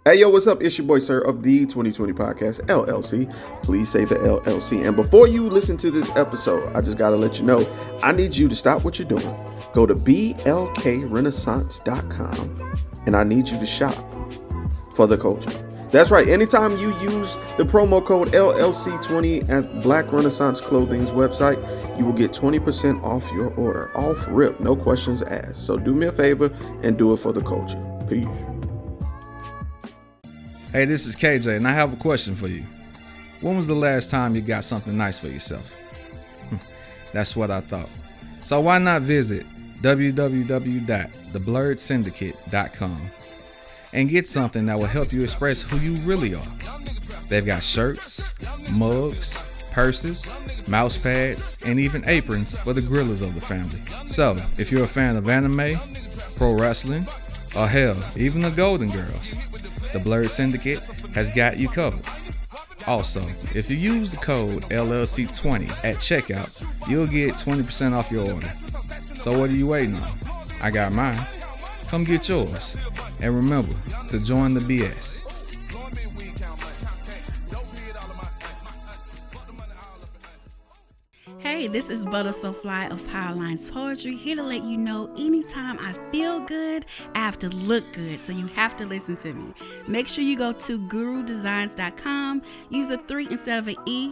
Hey, yo, what's up? It's your boy, Sir, of the 2020 Podcast, LLC. Please say the LLC. And before you listen to this episode, I just got to let you know, I need you to stop what you're doing. Go to blkrenaissance.com, and I need you to shop for the culture. That's right. Anytime you use the promo code LLC20 at Black Renaissance Clothing's website, you will get 20% off your order. Off rip, no questions asked. So do me a favor and do it for the culture. Peace. Hey, this is KJ, and I have a question for you. When was the last time you got something nice for yourself? That's what I thought. So why not visit www.theblurredsyndicate.com and get something that will help you express who you really are. They've got shirts, mugs, purses, mouse pads, and even aprons for the grillers of the family. So if you're a fan of anime, pro wrestling, or hell, even the Golden Girls, the Blurred Syndicate has got you covered. Also, if you use the code LLC20 at checkout, you'll get 20% off your order. So what are you waiting on? I got mine. Come get yours. And remember to join the BS. Hey, this is Butter So Fly of Powerlines Poetry, here to let you know anytime I feel good, I have to look good, so you have to listen to me. Make sure you go to gurudesigns.com, use a 3 instead of an E.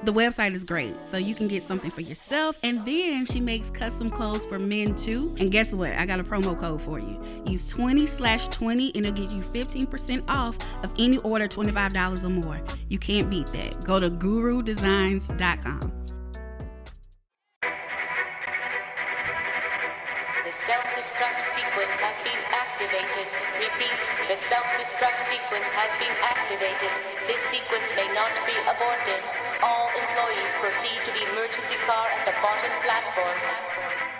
The website is great, so you can get something for yourself, and then she makes custom clothes for men too. And guess what? I got a promo code for you. Use 20/20 and it'll get you 15% off of any order $25 or more. You can't beat that. Go to gurudesigns.com. The self-destruct sequence has been activated. Repeat, the self-destruct sequence has been activated. This sequence may not be aborted. All employees proceed to the emergency car at the bottom platform.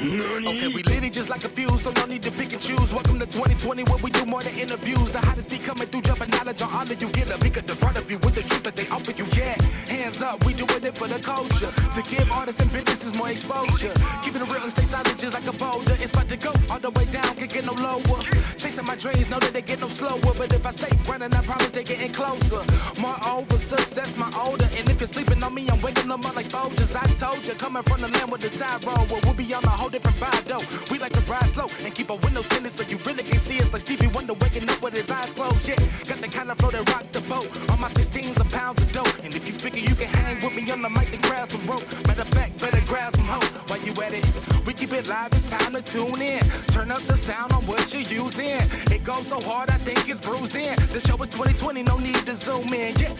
Okay, we lit it just like a fuse, so no need to pick and choose. Welcome to 2020, where we do more than interviews. The hottest be coming through, jumping knowledge on all of you. Get a peek at the front of you with the truth that they offer you. Yeah, hands up, we doing it for the culture. To give artists and businesses more exposure. Keeping it real and stay silent just like a boulder. It's about to go all the way down, can't get no lower. Chasing my dreams, know that they get no slower. But if I stay running, I promise they getting closer. Moreover, success my older. And if you're sleeping on me, I'm waking them up like Folgers. I told you, coming from the land with the tide roll. Well, we'll be on a whole different vibe though. We like to ride slow and keep our windows tinted so you really can see us like Stevie Wonder waking up with his eyes closed. Yeah, got the kind of flow that rock the boat. On my 16s of pounds of dope. And if you figure you can hang with me on the mic, then grab some rope. Matter of fact, better grab some hope. While you at it, we keep it live, it's time to tune in. Turn up the sound on what you're using. It goes so hard, I think it's bruising. The show is 2020, no need to zoom in. Yeah.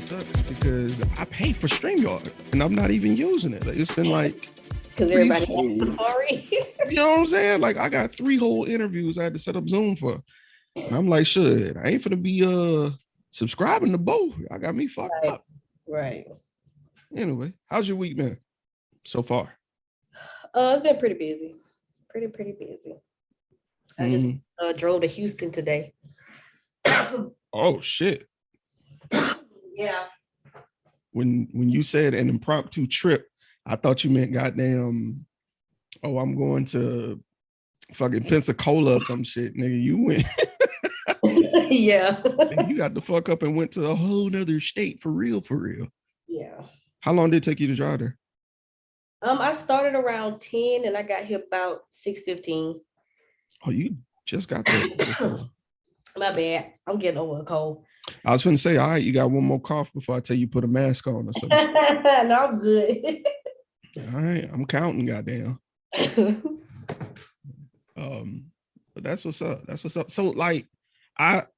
Sucks because I pay for StreamYard and I'm not even using it. Like, it's been like because everybody has Safari. You know what I'm saying? Like I got 3 whole interviews I had to set up Zoom for. And I'm like, shit, I ain't finna be subscribing to both. I got me fucked up. Right. Anyway, how's your week been so far? It's been pretty busy. Pretty busy. I just drove to Houston today. Oh shit. Yeah. When you said an impromptu trip, I thought you meant goddamn, oh, I'm going to fucking Pensacola or some shit. Nigga, you went. Yeah. You got the fuck up and went to a whole nother state for real. Yeah. How long did it take you to drive there? I started around 10 and I got here about 6:15. Oh, you just got there. My bad. I'm getting over a cold. I was going to say, all right, you got one more cough before I tell you put a mask on or something. No, I'm good. All right, I'm counting, goddamn. But that's what's up. So, like, let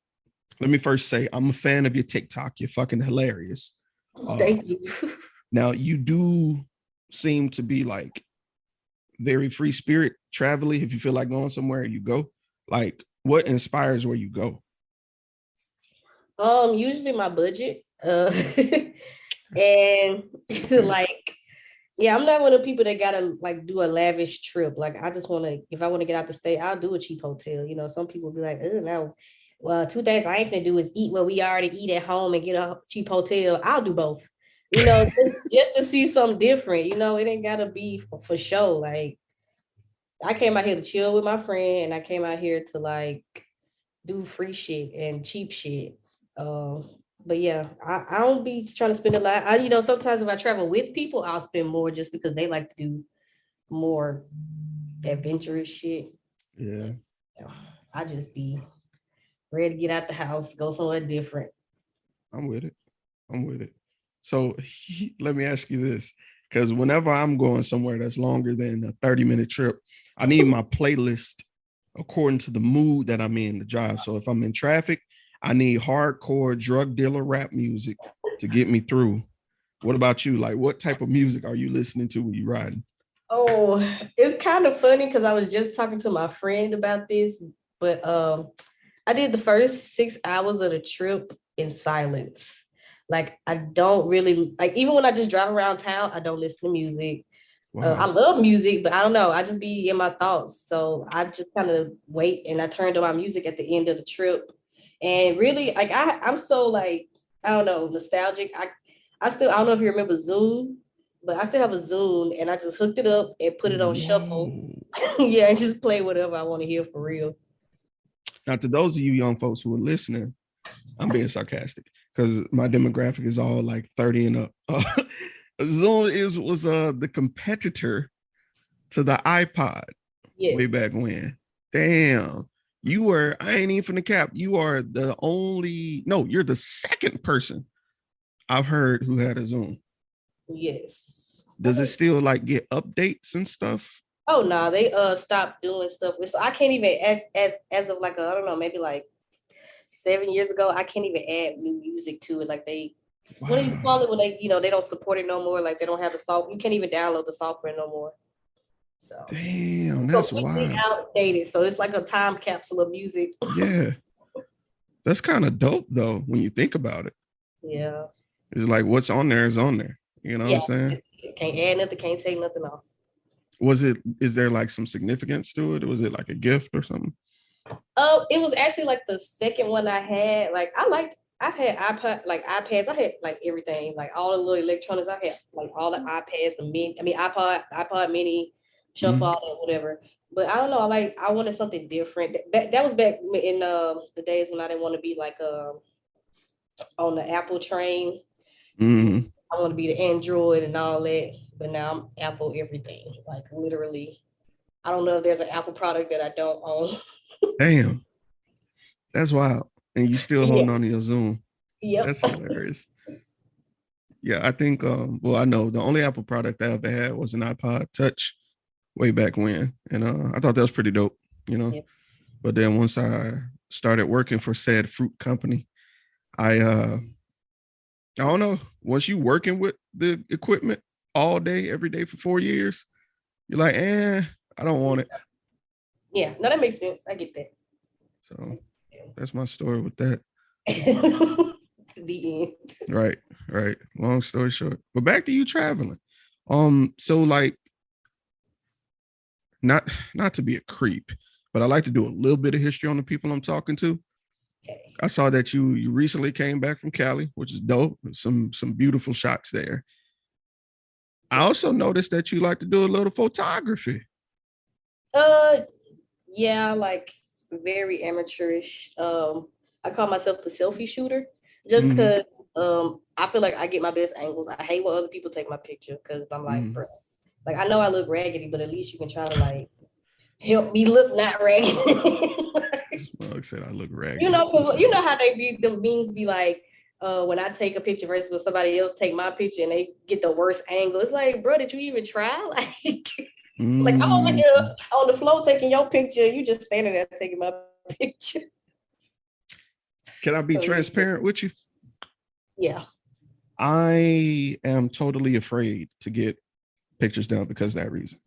me first say, I'm a fan of your TikTok. You're fucking hilarious. Thank you. Now, you do seem to be like very free spirit, traveling. If you feel like going somewhere, you go. Like, what inspires where you go? Usually my budget. And like, yeah, I'm not one of the people that gotta like do a lavish trip. Like, I just want to, if I want to get out the state, I'll do a cheap hotel. You know, some people be like, oh no. Well, 2 things I ain't gonna do is eat what we already eat at home and get a cheap hotel. I'll do both. You know, just to see something different. You know, it ain't gotta be for show. Like, I came out here to chill with my friend, and I came out here to like do free shit and cheap shit. But yeah, I don't be trying to spend a lot. Sometimes if I travel with people, I'll spend more just because they like to do more adventurous shit. Yeah. I just be ready to get out the house, go somewhere different. I'm with it. So let me ask you this, because whenever I'm going somewhere that's longer than a 30-minute trip, I need my playlist according to the mood that I'm in to drive. So if I'm in traffic, I need hardcore drug dealer rap music to get me through. What about you? Like, what type of music are you listening to when you're riding? Oh, it's kind of funny because I was just talking to my friend about this, but I did the first 6 hours of the trip in silence. Like I don't really like, even when I just drive around town, I don't listen to music. Wow. I love music, but I don't know. I just be in my thoughts. So I just kind of wait, and I turned on my music at the end of the trip. And really, like I'm so like, I don't know, nostalgic. I don't know if you remember Zoom, but I still have a Zoom, and I just hooked it up and put it on shuffle. Yeah, and just play whatever I want to hear for real. Now, to those of you young folks who are listening, I'm being sarcastic because my demographic is all like 30 and up. Zoom was the competitor to the iPod way back when. Damn. I ain't even finna cap. You're the second person I've heard who had a Zoom. Yes. Does it still like get updates and stuff? Oh no, they stopped doing stuff. So I can't even as of like I don't know, maybe like 7 years ago, I can't even add new music to it. Like what do you call it when they they don't support it no more? Like they don't have the software. You can't even download the software no more. So damn, that's wild. Outdated. So it's like a time capsule of music. Yeah. That's kind of dope though, when you think about it. Yeah. It's like what's on there is on there. You know what I'm saying? Can't add nothing, can't take nothing off. Is there like some significance to it? Was it like a gift or something? It was actually like the second one I had. Like I had iPads, I had like everything, like all the little electronics. I had like all the iPads, iPod mini, shuffle, all that, whatever. But I don't know, I wanted something different. That was back in the days when I didn't want to be like on the Apple train. Mm-hmm. I want to be the Android and all that. But now I'm Apple everything. Like literally, I don't know if there's an Apple product that I don't own. Damn. That's wild. And you still holding on to your Zoom. Yep. That's hilarious. Yeah, I think I know the only Apple product I ever had was an iPod Touch way back when. And I thought that was pretty dope, Yep. But then once I started working for said fruit company, I don't know. Once you working with the equipment all day, every day for 4 years, you're like, I don't want it. Yeah, no, that makes sense. I get that. So that's my story with that. The end. Right. Long story short. But back to you traveling. So like not to be a creep, but I like to do a little bit of history on the people I'm talking to. Okay. I saw that you recently came back from Cali, which is dope. Some beautiful shots there. I also noticed that you like to do a little photography. Yeah, like very amateurish. I call myself the selfie shooter just because I feel like I get my best angles. I hate when other people take my picture because I'm like, bro, like I know I look raggedy, but at least you can try to like help me look not raggedy. Well, I said I look raggedy. Because you know how the memes be like, when I take a picture versus when somebody else take my picture and they get the worst angle. It's like, bro, did you even try? Like I'm over here on the floor taking your picture. You just standing there taking my picture. Can I be transparent with you? Yeah. I am totally afraid to get pictures done because of that reason.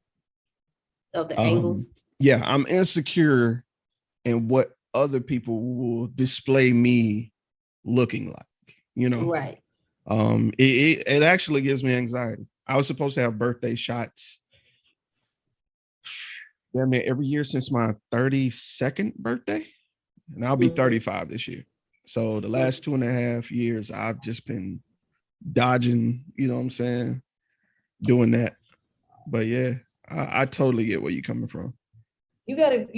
Of the angles? Yeah, I'm insecure in what other people will display me looking like, Right. It actually gives me anxiety. I was supposed to have birthday shots every year since my 32nd birthday, and I'll be 35 this year. So the last 2.5 years, I've just been dodging, you know what I'm saying, doing that. But yeah, I totally get where you're coming from. you gotta,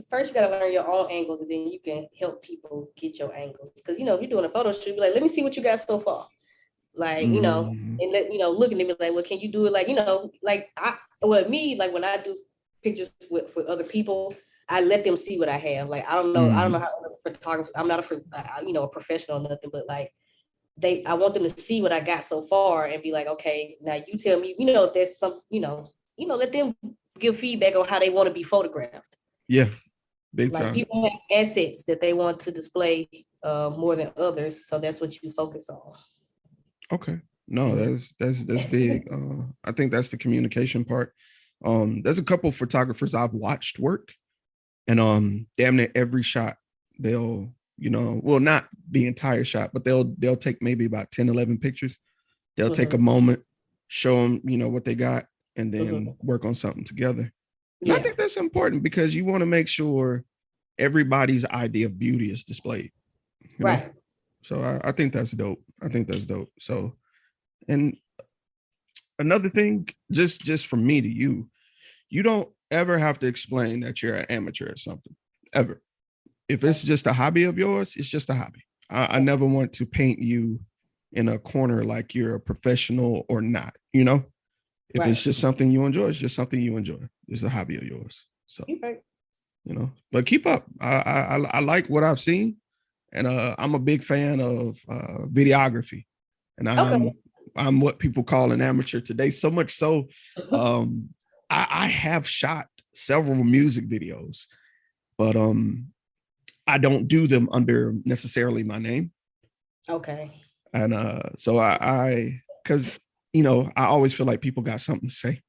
first you gotta learn your own angles, and then you can help people get your angles. Because if you're doing a photo shoot, be like, let me see what you got so far. Like, and let, looking at me like, well, can you do it? Like, like like when I do pictures with other people, I let them see what I have. Like, I don't know how other photographers, I'm not a professional or nothing, but like I want them to see what I got so far and be like, okay, now you tell me, if there's some, let them give feedback on how they want to be photographed. Yeah, big like time. People have assets that they want to display more than others, so that's what you focus on. Okay, no, that's big. I think that's the communication part. There's a couple photographers I've watched work, and damn near every shot they'll, well, not the entire shot, but they'll take maybe about 10, 11 pictures. They'll take a moment, show them, what they got, and then work on something together. And I think that's important because you want to make sure everybody's idea of beauty is displayed. Right. So I think that's dope. So, and another thing, just from me to you, you don't ever have to explain that you're an amateur at something, ever. If it's just a hobby of yours, it's just a hobby. I never want to paint you in a corner like you're a professional or not, If it's just something you enjoy, it's just something you enjoy. It's a hobby of yours. So, but keep up. I like what I've seen. And I'm a big fan of videography. And I'm what people call an amateur today. So much so, I have shot several music videos, but I don't do them under necessarily my name. Okay. And so because I always feel like people got something to say,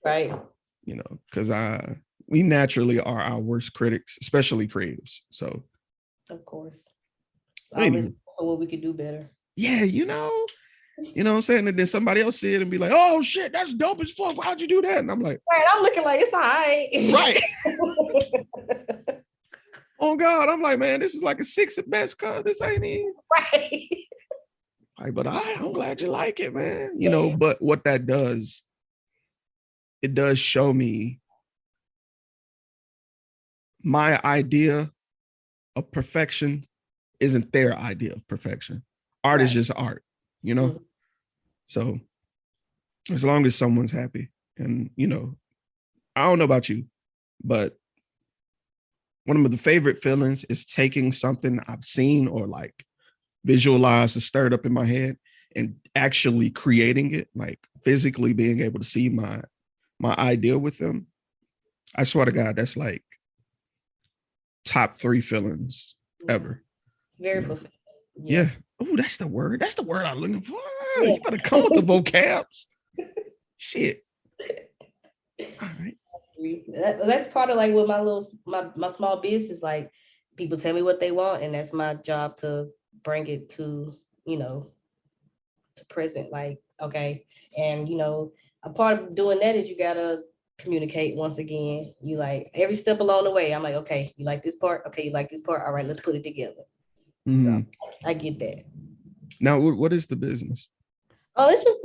Right. Because we naturally are our worst critics, especially creatives. So. Of course. Always what we could do better. Yeah, what I'm saying? And then somebody else see it and be like, oh shit, that's dope as fuck. How'd you do that? And I'm like, right, I'm looking like it's all right. Right. Oh God, I'm like, man, this is like a 6 at best, cuz this ain't even right. Like, but I'm glad you like it, man. But what that does, it does show me my idea of perfection isn't their idea of perfection. Art is just art, So as long as someone's happy, and I don't know about you, but one of the favorite feelings is taking something I've seen or like visualized or stirred up in my head and actually creating it, like physically being able to see my idea with them. I swear to God, that's like top 3 feelings ever. It's very fulfilling. Yeah. Oh, that's the word. That's the word I'm looking for. You better come with the vocabs. Shit. All right. That's part of like what my small business, like people tell me what they want, and that's my job to bring it to, to present. Like, okay. And, a part of doing that is you gotta communicate once again. You like every step along the way. I'm like, okay, you like this part? Okay, you like this part? All right, let's put it together. So I get that. Now, what is the business? Oh, it's just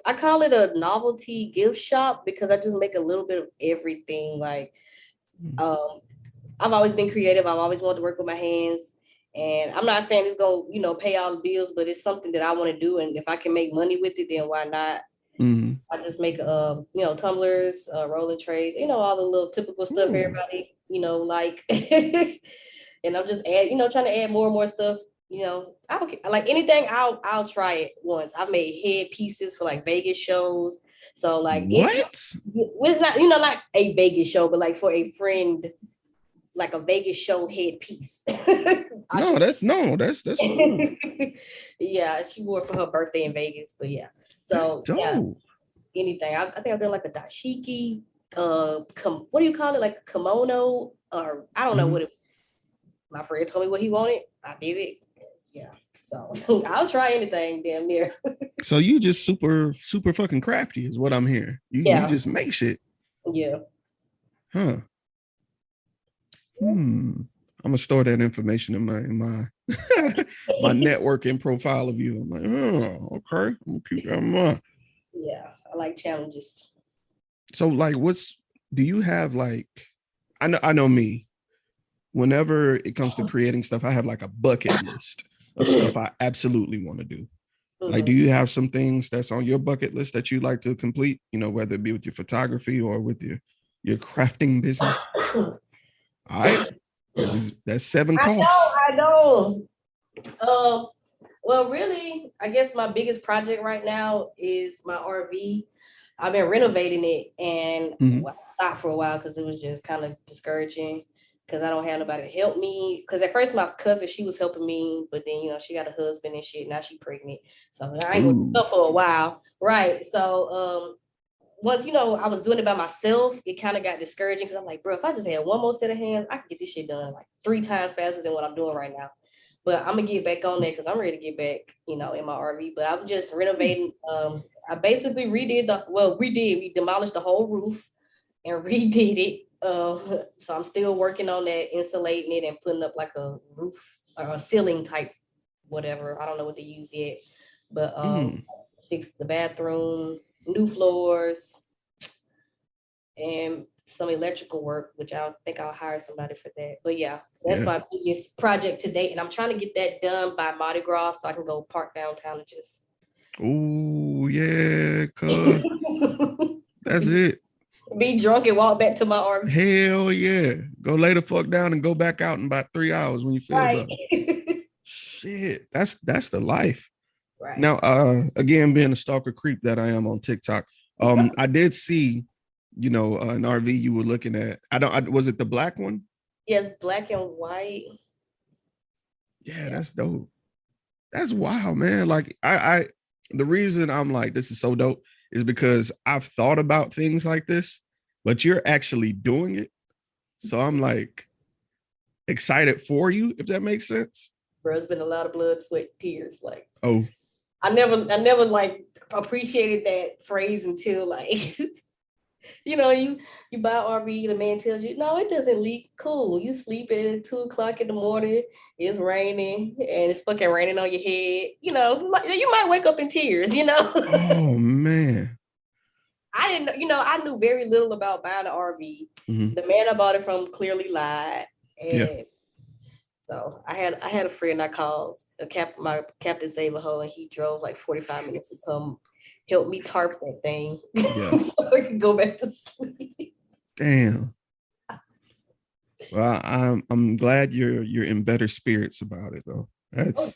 I call it a novelty gift shop because I just make a little bit of everything. Like, I've always been creative. I've always wanted to work with my hands. And I'm not saying it's gonna, pay all the bills, but it's something that I want to do. And if I can make money with it, then why not? I just make, tumblers, rolling trays, all the little typical stuff everybody, like. And I'm just trying to add more and more stuff. I don't care. Like anything, I'll try it once. I've made head pieces for like Vegas shows. So like, it's not, not a Vegas show, but like for a friend, like a Vegas show headpiece. That's cool. Yeah, she wore it for her birthday in Vegas, but yeah. So yeah, anything. I think I've done like a dashiki, what do you call it? Like a kimono, or I don't know what it. My friend told me what he wanted. I did it. Yeah. So I'll try anything damn near. So you just super fucking crafty is what I'm hearing. You just make shit. Yeah. Huh. I'm gonna store that information in my my networking profile of you. I'm like, oh, okay. I'm gonna keep that in mind. Yeah, I like challenges. So like do you have like I know me. Whenever it comes to creating stuff, I have like a bucket list of stuff I absolutely want to do. Like, do you have some things that's on your bucket list that you like to complete? You know, whether it be with your photography or with your crafting business. All right, that's 7 costs. I know. Well, really, I guess my biggest project right now is my RV. I've been renovating it, and I stopped for a while because it was just kind of discouraging. Because I don't have nobody to help me. Because at first my cousin, she was helping me, but then, you know, she got a husband and shit. Now she pregnant. So I ain't gonna do it for a while. Right. So once, you know, I was doing it by myself, it kind of got discouraging because I'm like, bro, if I just had one more set of hands, I could get this shit done like 3 times faster than what I'm doing right now. But I'm gonna get back on that because I'm ready to get back, you know, in my RV. But I'm just renovating. I basically we demolished the whole roof and redid it. So I'm still working on that, insulating it and putting up like a roof or a ceiling type, whatever. I don't know what to use yet, but fix the bathroom, new floors, and some electrical work, which I think I'll hire somebody for that. But yeah, that's my biggest project to date, and I'm trying to get that done by Mardi Gras so I can go park downtown and just. Oh yeah, cuz that's it. Be drunk and walk back to my RV. Hell yeah. Go lay the fuck down and go back out in about 3 hours when you feel better. Shit, that's the life. Right. Now, again, being a stalker creep that I am on TikTok, I did see, you know, an RV you were looking at. Was it the black one? Yes, black and white. Yeah, that's dope. That's wild, man. Like the reason I'm like, this is so dope is because I've thought about things like this, but you're actually doing it. So I'm like excited for you, if that makes sense. Bro, it's been a lot of blood, sweat, tears. Like, oh, I never like appreciated that phrase until like, you know, you buy an RV, the man tells you, no, it doesn't leak. Cool. You sleep at 2:00 in the morning, it's raining, and it's fucking raining on your head. You know, you might wake up in tears, you know? Oh, man. I didn't know, you know, I knew very little about buying an RV. The man I bought it from clearly lied. And so I had a friend I called, my Captain Save-A-Ho, and he drove like 45 minutes to come help me tarp that thing. Yeah. So I could go back to sleep. Damn. Well, I'm glad you're in better spirits about it though. That's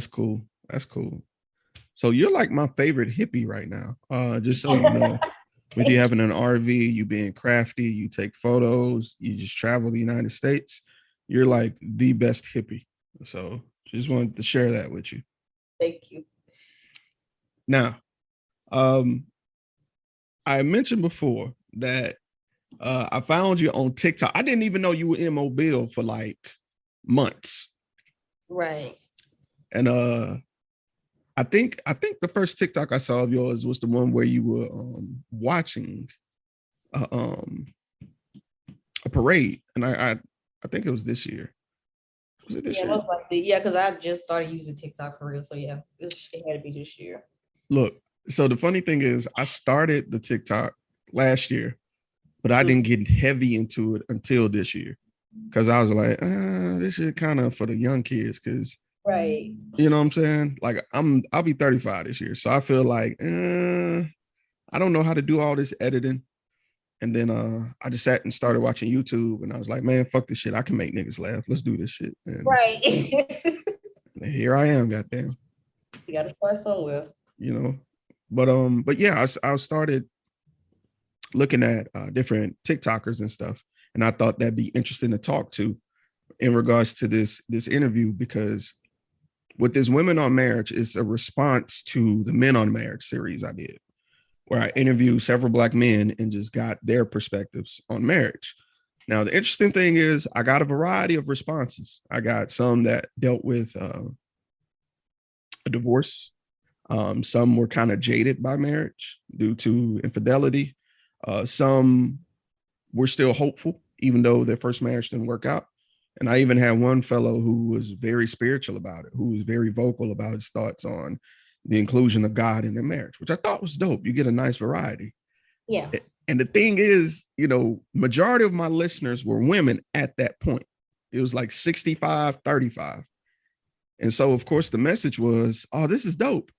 cool. That's cool. So you're like my favorite hippie right now. Just so you know, with you having an RV, you being crafty, you take photos, you just travel the United States. You're like the best hippie. So just wanted to share that with you. Thank you. Now, I mentioned before that I found you on TikTok. I didn't even know you were in Mobile for like months. Right. And I think the first TikTok I saw of yours was the one where you were watching a parade, and I think it was this year. Was it this year? Most likely. Yeah, because I just started using TikTok for real. So yeah, it had to be this year. Look, so the funny thing is, I started the TikTok last year, but I didn't get heavy into it until this year because I was like, this is kind of for the young kids because. Right. You know what I'm saying? Like I'll be 35 this year. So I feel like I don't know how to do all this editing. And then I just sat and started watching YouTube and I was like, man, fuck this shit. I can make niggas laugh. Let's do this shit. And right. And here I am, goddamn. You gotta start somewhere. You know. But yeah, I started looking at different TikTokers and stuff. And I thought that'd be interesting to talk to in regards to this interview because with this Women on Marriage, it's a response to the Men on Marriage series I did, where I interviewed several Black men and just got their perspectives on marriage. Now, the interesting thing is I got a variety of responses. I got some that dealt with a divorce. Some were kind of jaded by marriage due to infidelity. Some were still hopeful, even though their first marriage didn't work out. And I even had one fellow who was very spiritual about it, who was very vocal about his thoughts on the inclusion of God in their marriage, which I thought was dope. You get a nice variety. Yeah. And the thing is, majority of my listeners were women at that point. It was like 65-35. And so, of course, the message was, oh, this is dope.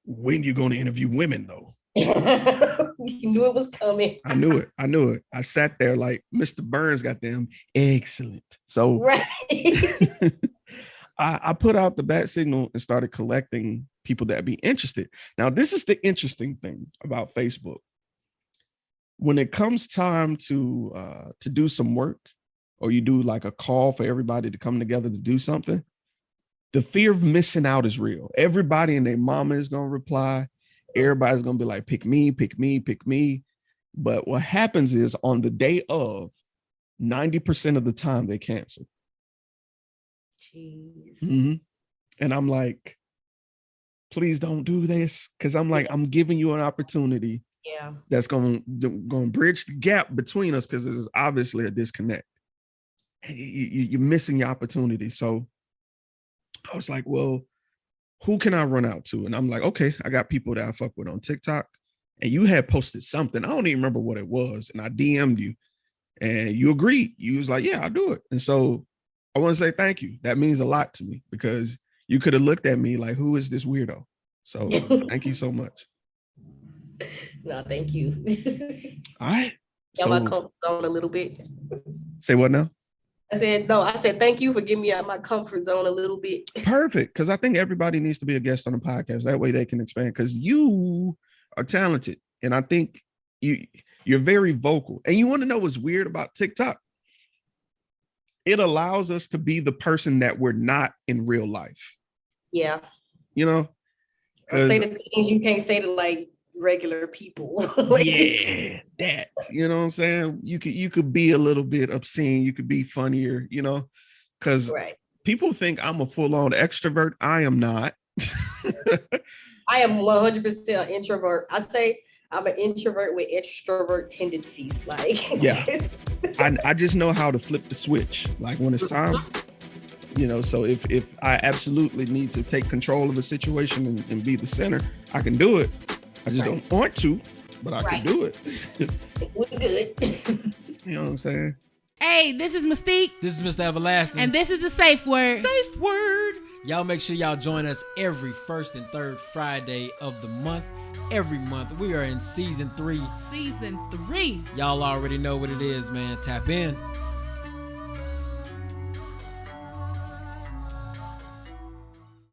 When you going to interview women, though? You knew it was coming. I knew it. I sat there like Mr. Burns got them excellent. So right. I put out the bat signal and started collecting people that be interested. Now, this is the interesting thing about Facebook. When it comes time to do some work, or you do like a call for everybody to come together to do something, the fear of missing out is real. Everybody and their mama is going to reply. Everybody's going to be like, pick me, pick me, pick me. But what happens is on the day of, 90% of the time they cancel. Jeez. Mm-hmm. And I'm like, please don't do this. Because I'm like, I'm giving you an opportunity. Yeah. That's going to bridge the gap between us, because there's obviously a disconnect. You're missing your opportunity. So I was like, well, who can I run out to? And I'm like, okay, I got people that I fuck with on TikTok. And you had posted something. I don't even remember what it was. And I DM'd you and you agreed. You was like, yeah, I'll do it. And so I want to say thank you. That means a lot to me, because you could have looked at me like, who is this weirdo? So thank you so much. No, thank you. All right. Got my comfort zone a little bit. Say what now? I said thank you for getting me out of my comfort zone a little bit. Perfect. Because I think everybody needs to be a guest on the podcast. That way they can expand, because you are talented. And I think you're very vocal. And you want to know what's weird about TikTok? It allows us to be the person that we're not in real life. Yeah. I say the things you can't say to like regular people. Yeah, that, you know what I'm saying? You could be a little bit obscene, you could be funnier, because people think I'm a full-on extrovert. I am not. I am 100% introvert. I say I'm an introvert with extrovert tendencies. Like, yeah, I just know how to flip the switch. Like when it's time, so if I absolutely need to take control of a situation and be the center, I can do it. I just don't want to, but I can do it. We're good. You know what I'm saying? Hey, this is Mystique. This is Mr. Everlasting. And this is the Safe Word. Safe Word. Y'all make sure y'all join us every first and third Friday of the month. Every month. We are in season 3. Season 3. Y'all already know what it is, man. Tap in.